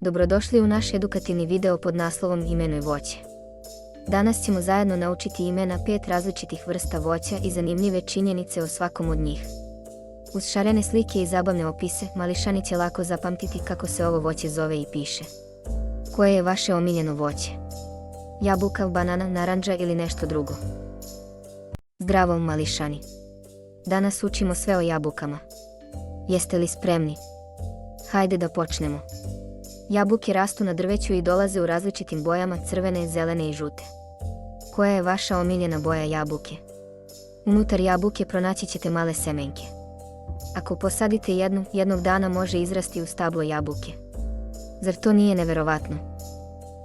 Dobrodošli u naš edukativni video pod naslovom Imenuj voće. Danas ćemo zajedno naučiti imena 5 različitih vrsta voća i zanimljive činjenice o svakom od njih. Uz šarene slike i zabavne opise, mališani će lako zapamtiti kako se ovo voće zove i piše. Koje je vaše omiljeno voće? Jabuka, banana, narandža ili nešto drugo? Zdravo, mališani! Danas učimo sve o jabukama. Jeste li spremni? Hajde da počnemo. Jabuke rastu na drveću i dolaze u različitim bojama, crvene, zelene i žute. Koja je vaša omiljena boja jabuke? Unutar jabuke pronaći ćete male semenke. Ako posadite jednu, jednog dana može izrasti u stablo jabuke. Zar to nije neverovatno?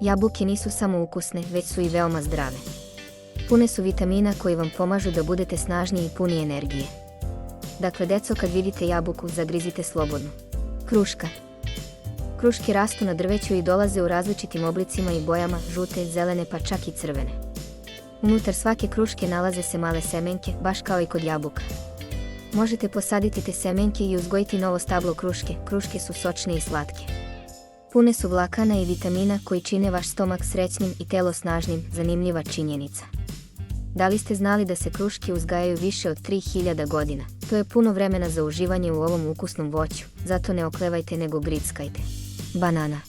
Jabuke nisu samo ukusne, već su i veoma zdrave. Pune su vitamina koji vam pomažu da budete snažni i puni energije. Dakle, deco, kad vidite jabuku, zagrizite slobodno. Kruška. Kruške rastu na drveću i dolaze u različitim oblicima i bojama, žute, zelene pa čak i crvene. Unutar svake kruške nalaze se male semenke, baš kao i kod jabuka. Možete posaditi te semenke i uzgojiti novo stablo kruške. Kruške su sočne i slatke. Pune su vlakana i vitamina koji čine vaš stomak srećnim i telo snažnim. Zanimljiva činjenica. Da li ste znali da se kruške uzgajaju više od 3000 godina? To je puno vremena za uživanje u ovom ukusnom voću, zato ne oklevajte nego grickajte. Banana.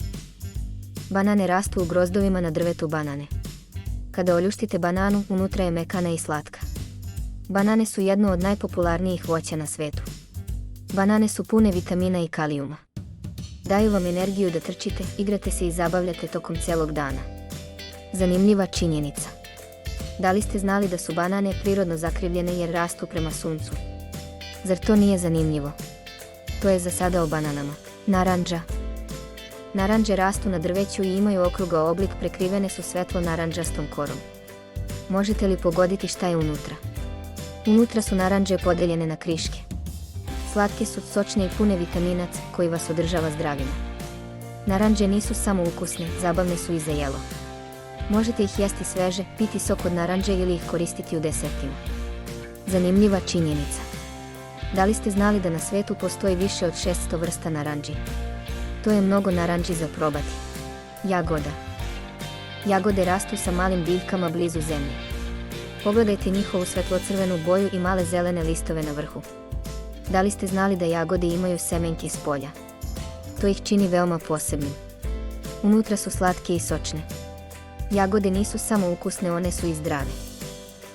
Banane rastu u grozdovima na drvetu banane. Kada oljuštite bananu, unutra je mekana i slatka. Banane su jedno od najpopularnijih voća na svetu. Banane su pune vitamina i kalijuma. Daju vam energiju da trčite, igrate se i zabavljate tokom cijelog dana. Zanimljiva činjenica. Da li ste znali da su banane prirodno zakrivljene jer rastu prema suncu? Zar to nije zanimljivo? To je za sada o bananama. Narandža. Narandže rastu na drveću i imaju okrugao oblik, prekrivene su svetlo narandžastom korom. Možete li pogoditi šta je unutra? Unutra su narandže podeljene na kriške. Slatke su, sočne i pune vitamina C koji vas održava zdravima. Narandže nisu samo ukusne, zabavne su i za jelo. Možete ih jesti sveže, piti sok od narandže ili ih koristiti u desertima. Zanimljiva činjenica. Da li ste znali da na svetu postoji više od 600 vrsta narandži? To je mnogo narandži za probati. Jagoda. Jagode rastu sa malim biljkama blizu zemlje. Pogledajte njihovu svetlocrvenu boju i male zelene listove na vrhu. Da li ste znali da jagode imaju semenke s polja? To ih čini veoma posebnim. Unutra su slatke i sočne. Jagode nisu samo ukusne, one su i zdrave.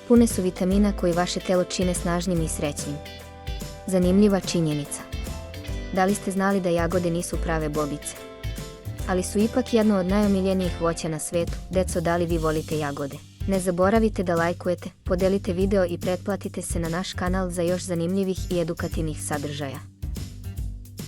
Pune su vitamina koji vaše telo čine snažnim i srećnim. Zanimljiva činjenica. Da li ste znali da jagode nisu prave bobice? Ali su ipak jedno od najomiljenijih voća na svetu. Deco, da li vi volite jagode? Ne zaboravite da lajkujete, podelite video i pretplatite se na naš kanal za još zanimljivih i edukativnih sadržaja.